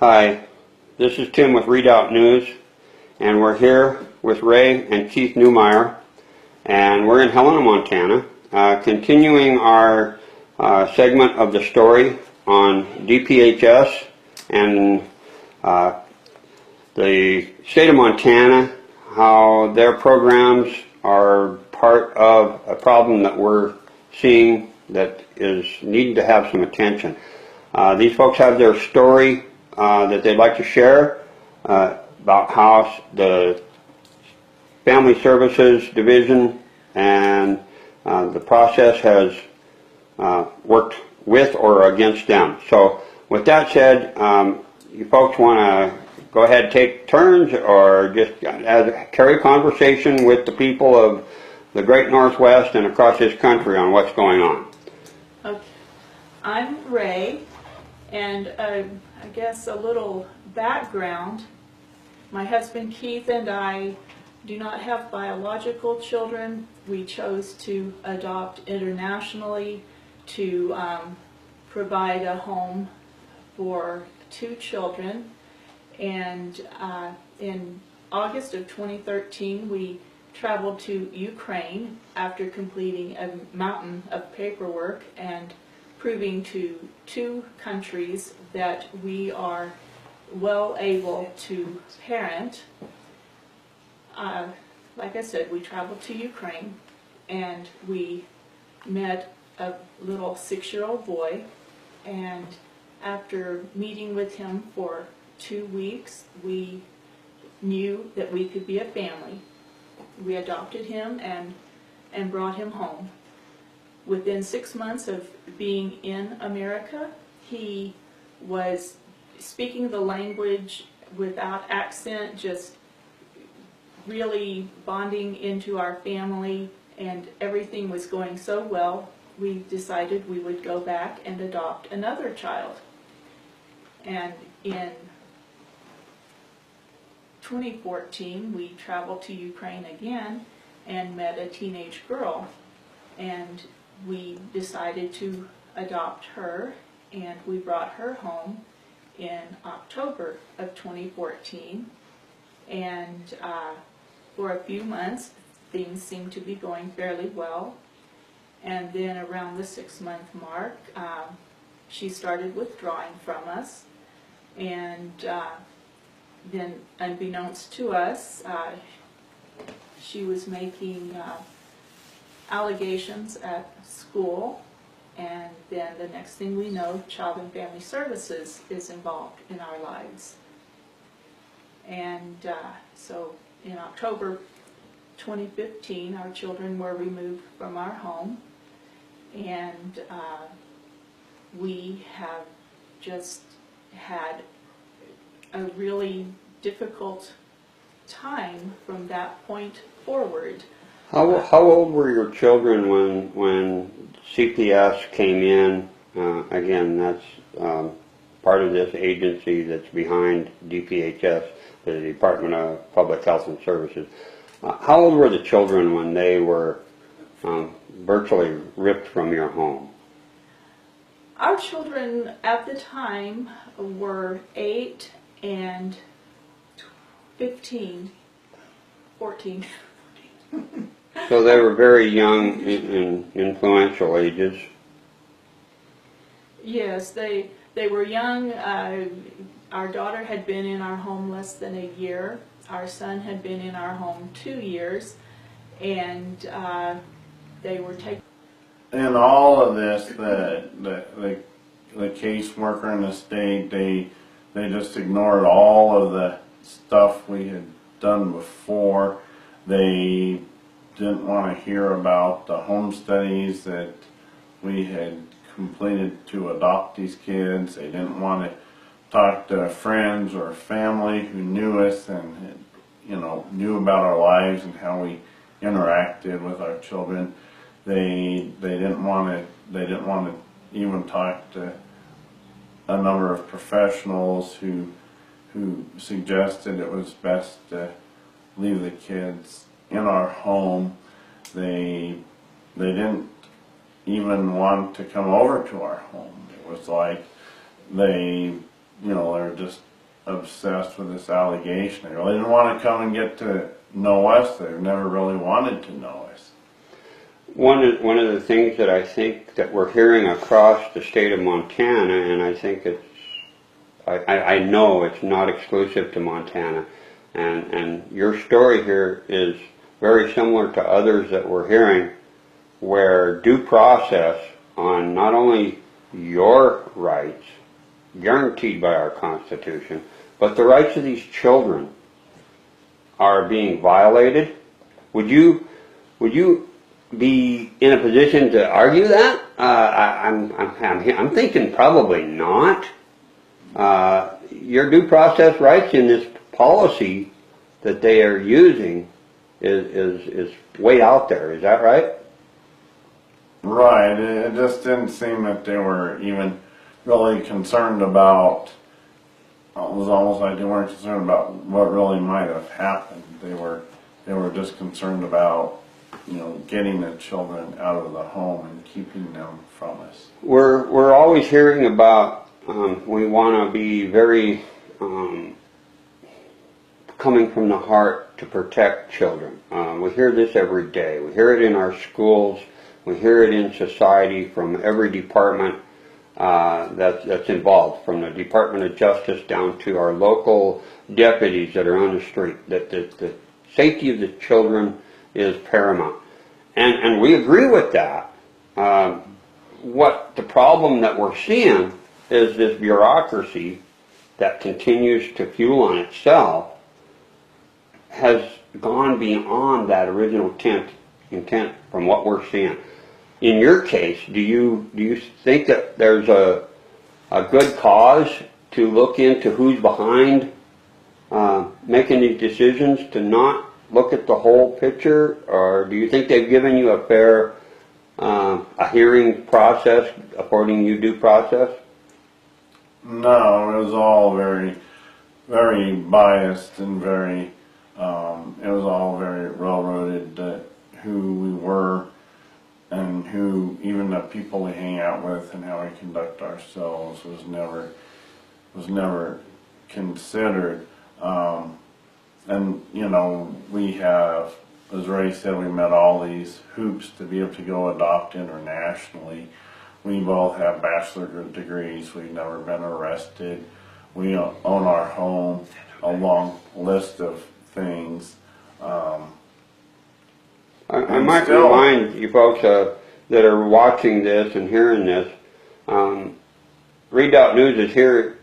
Hi, this is Tim with Redoubt News, and we're here with Ray and Keith Newmeyer, and we're in Helena, Montana, continuing our segment of the story on DPHS and the state of Montana, how their programs are part of a problem that we're seeing that is needing to have some attention. These folks have their story that they'd like to share about how the Family Services Division and the process has worked with or against them. So with that said, you folks want to go ahead and take turns or just carry a conversation with the people of the Great Northwest and across this country on what's going on. Okay. I'm Ray, and I guess a little background. My husband Keith and I do not have biological children. We chose to adopt internationally to provide a home for 2 children. And in August of 2013, we traveled to Ukraine after completing a mountain of paperwork and proving to 2 countries that we are well able to parent. Like I said, we traveled to Ukraine and we met a little 6-year-old boy, and after meeting with him for 2 weeks, we knew that we could be a family. We adopted him and brought him home. Within 6 months of being in America, he was speaking the language without accent, just really bonding into our family, and everything was going so well, we decided we would go back and adopt another child. And in 2014, we traveled to Ukraine again and met a teenage girl, and we decided to adopt her, and we brought her home in October of 2014. And for a few months, things seemed to be going fairly well. And then around the 6-month mark, she started withdrawing from us. And then, unbeknownst to us, she was making allegations at school, and then the next thing we know, Child and Family Services is involved in our lives. And so in October 2015, our children were removed from our home, and we have just had a really difficult time from that point forward. How old were your children when CPS came in? Again, that's part of this agency that's behind DPHS, the Department of Public Health and Services. How old were the children when they were virtually ripped from your home? Our children at the time were 8 and 15, 14. So they were very young in influential ages. Yes, they were young. Our daughter had been in our home less than a year. Our son had been in our home 2 years, and they were taken. In all of this, the caseworker in the state, they just ignored all of the stuff we had done before. They didn't want to hear about the home studies that we had completed to adopt these kids. They didn't want to talk to friends or family who knew us and knew about our lives and how we interacted with our children. They didn't want to even talk to a number of professionals who suggested it was best to leave the kids in our home. They didn't even want to come over to our home. It was like they're just obsessed with this allegation. They really didn't want to come and get to know us. They never really wanted to know us. One of the things that I think that we're hearing across the state of Montana, and I think I know it's not exclusive to Montana, and your story here is very similar to others that we're hearing, where due process on not only your rights, guaranteed by our Constitution, but the rights of these children are being violated. Would you be in a position to argue that? I'm thinking probably not. Your due process rights in this policy that they are using is way out there. Is that right? Right. It just didn't seem that they were even really concerned about. It was almost like they weren't concerned about what really might have happened. They were just concerned about, getting the children out of the home and keeping them from us. We're always hearing about. We want to be very coming from the heart to protect children. We hear this every day. We hear it in our schools. We hear it in society from every department that's involved, from the Department of Justice down to our local deputies that are on the street, that the safety of the children is paramount. And we agree with that. What the problem that we're seeing is this bureaucracy that continues to fuel on itself has gone beyond that original intent from what we're seeing. In your case, do you think that there's a good cause to look into who's behind making these decisions, to not look at the whole picture, or do you think they've given you a fair a hearing process according to due process? No, it was all very, very biased and very. It was all very railroaded. Who we were and who even the people we hang out with and how we conduct ourselves was never considered. And we have, as Ray said, we met all these hoops to be able to go adopt internationally. We both have bachelor degrees. We've never been arrested. We own our home. A long list of things. I might remind you folks that are watching this and hearing this, Redoubt News is here.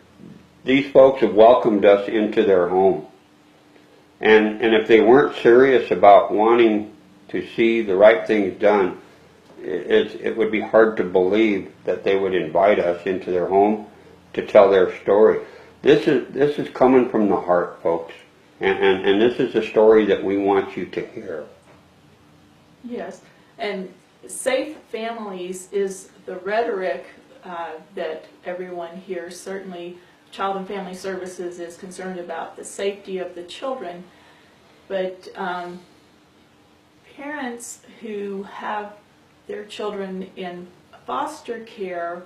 These folks have welcomed us into their home. And if they weren't serious about wanting to see the right things done, it would be hard to believe that they would invite us into their home to tell their story. This is coming from the heart, folks. And this is a story that we want you to hear. Yes, and safe families is the rhetoric that everyone hears. Certainly, Child and Family Services is concerned about the safety of the children, but parents who have their children in foster care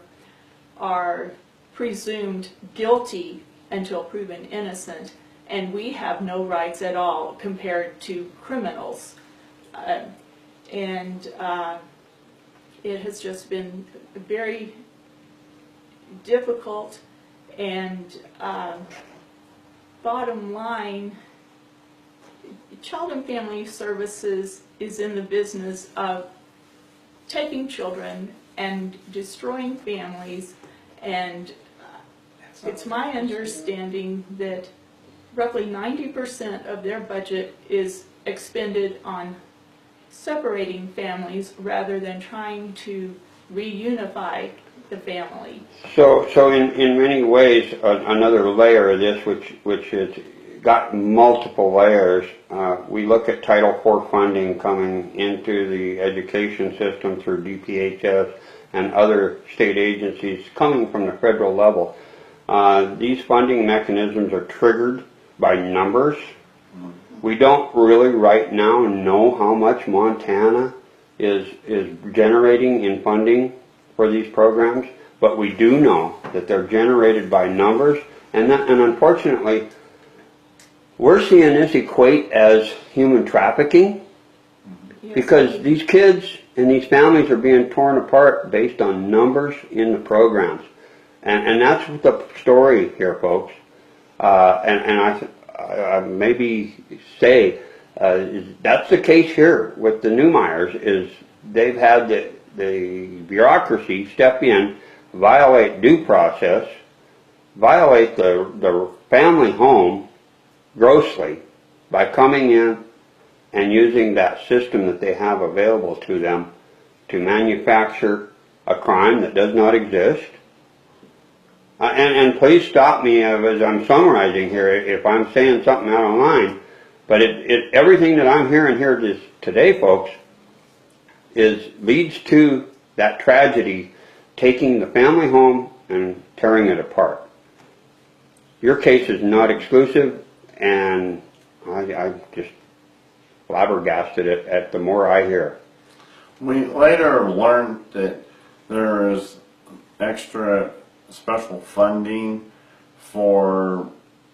are presumed guilty until proven innocent, and we have no rights at all compared to criminals. It has just been very difficult, and bottom line, Child and Family Services is in the business of taking children and destroying families, and it's my understanding that roughly 90% of their budget is expended on separating families rather than trying to reunify the family. So in many ways, another layer of this, which has got multiple layers. We look at Title IV funding coming into the education system through DPHS and other state agencies coming from the federal level. These funding mechanisms are triggered by numbers. We don't really right now know how much Montana is generating in funding for these programs, but we do know that they're generated by numbers, And unfortunately, we're seeing this equate as human trafficking, Yes, because these kids and these families are being torn apart based on numbers in the programs. And that's the story here, folks. And I maybe say that's the case here with the Newmeyers, is they've had the bureaucracy step in, violate due process, violate the family home grossly by coming in and using that system that they have available to them to manufacture a crime that does not exist. And please stop me as I'm summarizing here if I'm saying something out of line, but everything that I'm hearing here today, folks, leads to that tragedy, taking the family home and tearing it apart. Your case is not exclusive, and I just flabbergasted at the more I hear. We later learned that there is extra special funding for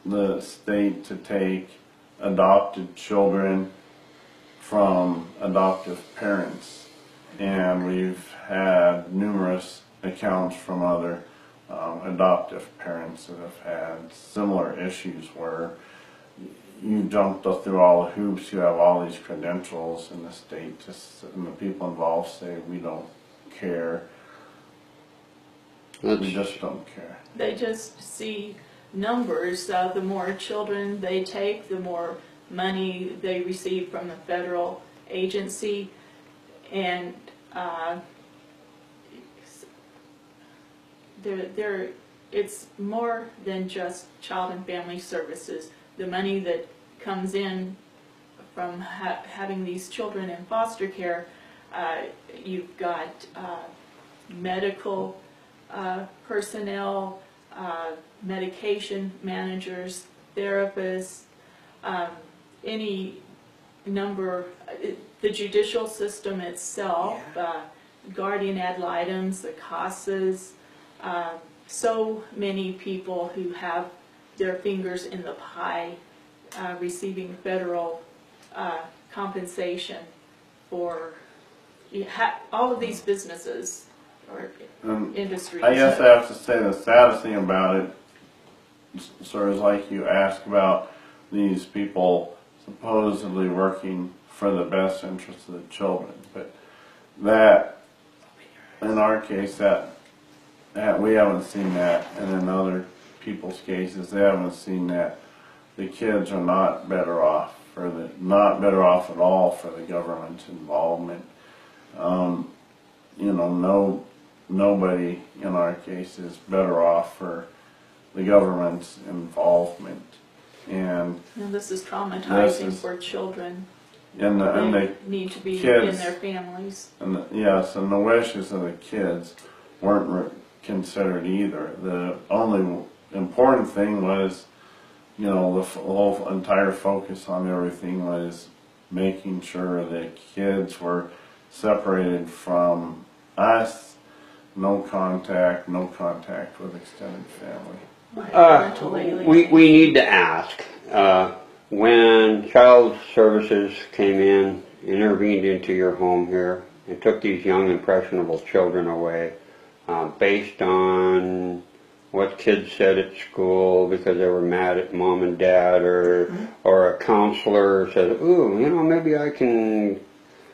the state to take adopted children from adoptive parents, and we've had numerous accounts from other adoptive parents that have had similar issues where you jump through all the hoops, you have all these credentials, and the state and the people involved say, we don't care. We just don't care. They just see numbers. The more children they take, the more money they receive from the federal agency, and it's more than just Child and Family Services. The money that comes in from having these children in foster care, you've got medical personnel, medication managers, therapists, any number, the judicial system itself, guardian ad litems, the CASAs, so many people who have their fingers in the pie, receiving federal compensation for all of these businesses or industries. I guess I have to say the saddest thing about it, sort of like you asked about these people supposedly working for the best interests of the children, but that, in our case, that we haven't seen that, and in other people's cases, they haven't seen that. The kids are not better off not better off at all for the government's involvement. You know, nobody in our case is better off for the government's involvement. And this is traumatizing for children. And they the need to be kids, in their families. And yes, and the wishes of the kids weren't considered either. The only important thing was, you know, the whole entire focus on everything was making sure that kids were separated from us, no contact with extended family. We need to ask, when Child Services came in, intervened into your home here, and took these young impressionable children away, based on what kids said at school because they were mad at mom and dad, or a counselor said, ooh, you know, maybe I can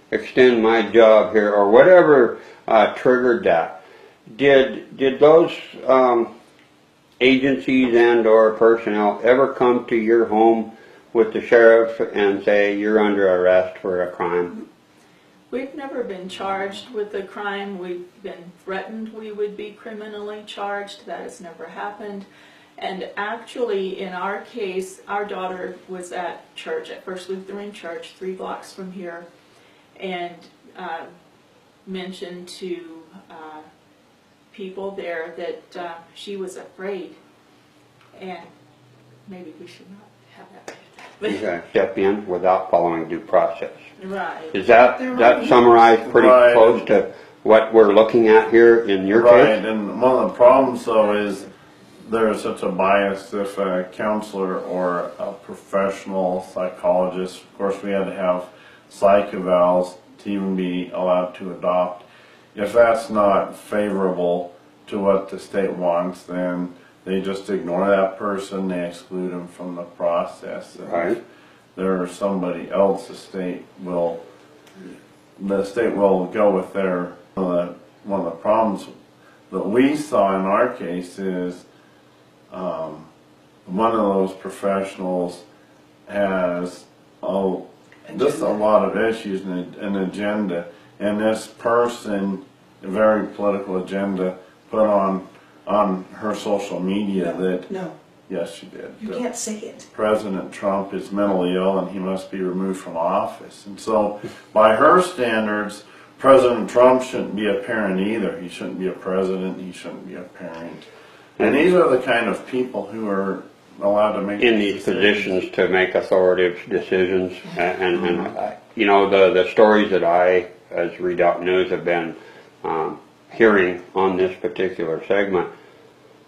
extend my job here, or whatever triggered that. Did those agencies and or personnel ever come to your home with the sheriff and say you're under arrest for a crime? We've never been charged with a crime. We've been threatened we would be criminally charged. That has never happened. And actually, in our case, our daughter was at church, at First Lutheran Church, 3 blocks from here, and mentioned to people there that she was afraid. And maybe we should not have that. Okay, step in without following due process. Right. Is that summarized pretty close to what we're looking at here in your case? Right, and one of the problems though is there is such a bias if a counselor or a professional psychologist, of course we had to have psych evals to even be allowed to adopt. If that's not favorable to what the state wants, then they just ignore that person, they exclude them from the process. And Right. if there's somebody else, the state will go with their, one of the problems that we saw in our case is one of those professionals has just a lot of issues and an agenda, and this person, a very political agenda, put on her social media that, No, yes she did, you can't say it. President Trump is mentally ill and he must be removed from office. And so by her standards, President Trump shouldn't be a parent either. He shouldn't be a president, he shouldn't be a parent. And these are the kind of people who are allowed to make in these positions to make authoritative decisions. And you know, the stories that I, as Redoubt News, have been hearing on this particular segment,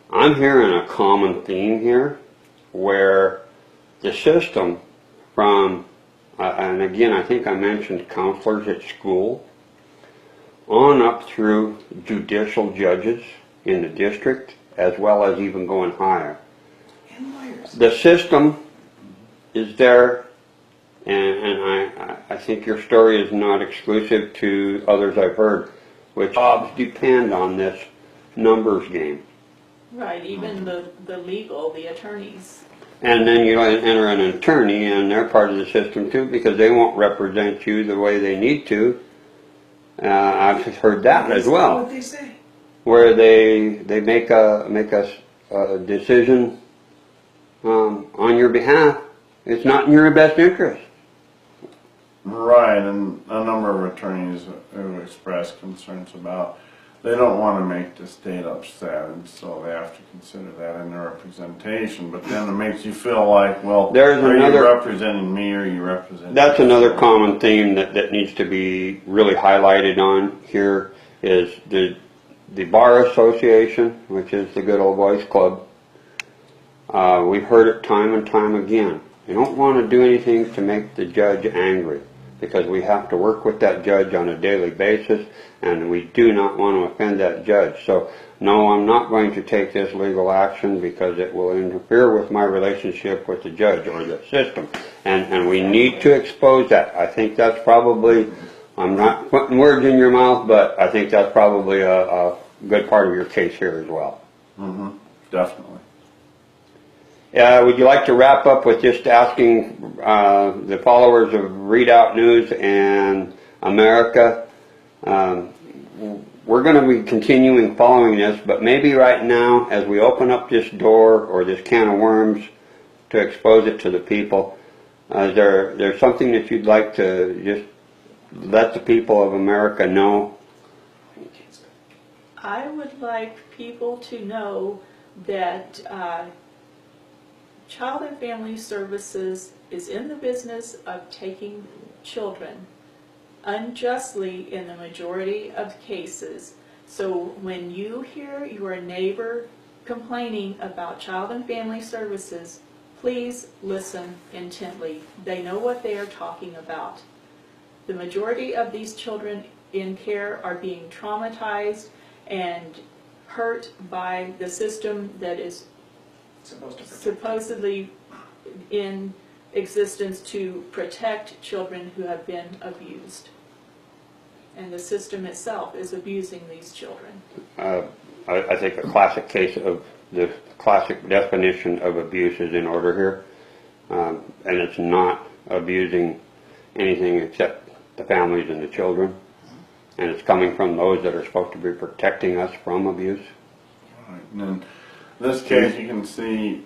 I'm hearing a common theme here where the system from, and again I think I mentioned counselors at school, on up through judicial judges in the district, as well as even going higher. And lawyers. The system is there, and I think your story is not exclusive to others I've heard, which jobs depend on this numbers game. Right, even the legal, the attorneys. And then you enter an attorney, and they're part of the system too, because they won't represent you the way they need to. I've heard that as well, What they say. where they make a decision on your behalf. It's not in your best interest. Right, and a number of attorneys have expressed concerns about they don't want to make the state upset, and so they have to consider that in their representation. But then it makes you feel like, well, There's are another- you representing me or are you representing That's yourself? another common theme that needs to be really highlighted on here is the Bar Association, which is the good old boys club. We've heard it time and time again. You don't want to do anything to make the judge angry, because we have to work with that judge on a daily basis, and we do not want to offend that judge. So, no, I'm not going to take this legal action because it will interfere with my relationship with the judge or the system. And we need to expose that. I think that's probably, I'm not putting words in your mouth, but I think that's probably a good part of your case here as well. Mm-hmm, definitely. Would you like to wrap up with just asking the followers of Redoubt News and America, we're going to be continuing following this, but maybe right now, as we open up this door or this can of worms to expose it to the people, there's something that you'd like to just let the people of America know? I would like people to know that Child and Family Services is in the business of taking children unjustly in the majority of cases. So when you hear your neighbor complaining about Child and Family Services, please listen intently. They know what they are talking about. The majority of these children in care are being traumatized and hurt by the system that is supposedly in existence to protect children who have been abused. And the system itself is abusing these children. I think a classic case of the classic definition of abuse is in order here. And it's not abusing anything except the families and the children. And it's coming from those that are supposed to be protecting us from abuse. Right. And in this case, you can see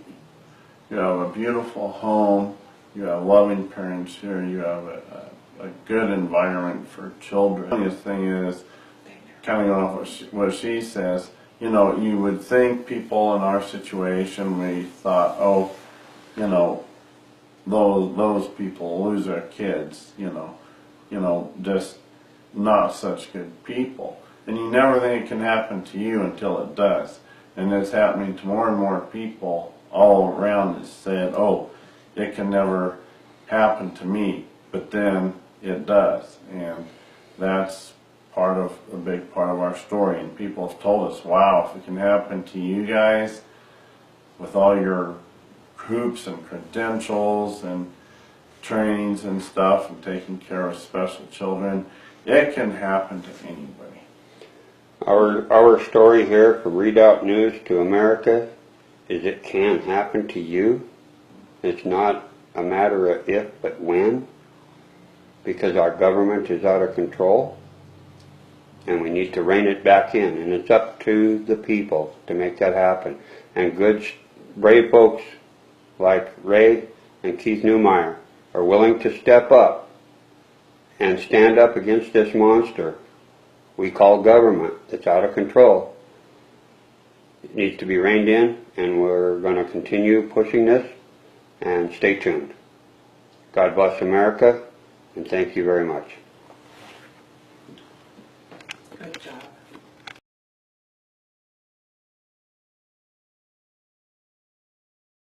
you have a beautiful home, you have loving parents here, you have a good environment for children. The funniest thing is, kind of going off what she says, you know, you would think people in our situation, we thought, oh, you know, those people lose their kids, you know, just not such good people. And you never think it can happen to you until it does. And it's happening to more and more people all around that said, oh, it can never happen to me, but then it does. And that's a big part of our story. And people have told us, wow, if it can happen to you guys with all your hoops and credentials and trainings and stuff and taking care of special children, it can happen to anybody. Our story here from Redoubt News to America is it can happen to you. It's not a matter of if, but when, because our government is out of control, and we need to rein it back in, and it's up to the people to make that happen. And good, brave folks like Ray and Keith Newmeyer are willing to step up and stand up against this monster we call government that's out of control. It needs to be reined in, and we're going to continue pushing this, and stay tuned. God bless America, and thank you very much. Good job.